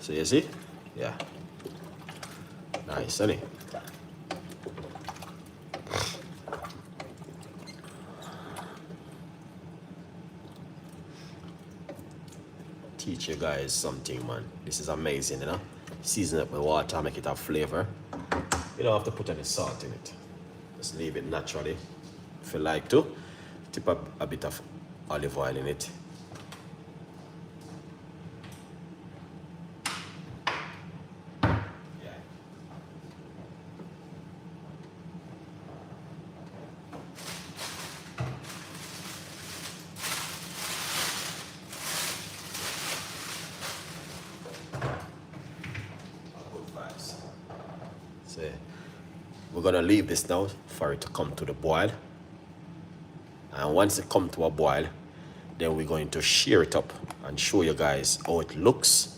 So you see? Yeah. Nice, honey. Teach you guys something, man. This is amazing, you know? Season it with water, make it have flavor. You don't have to put any salt in it. Just leave it naturally. If you like to, tip a bit of olive oil in it. Yeah. Good vibes. So we're gonna leave this now for it to come to the boil. And once it comes to a boil, then we're going to shear it up and show you guys how it looks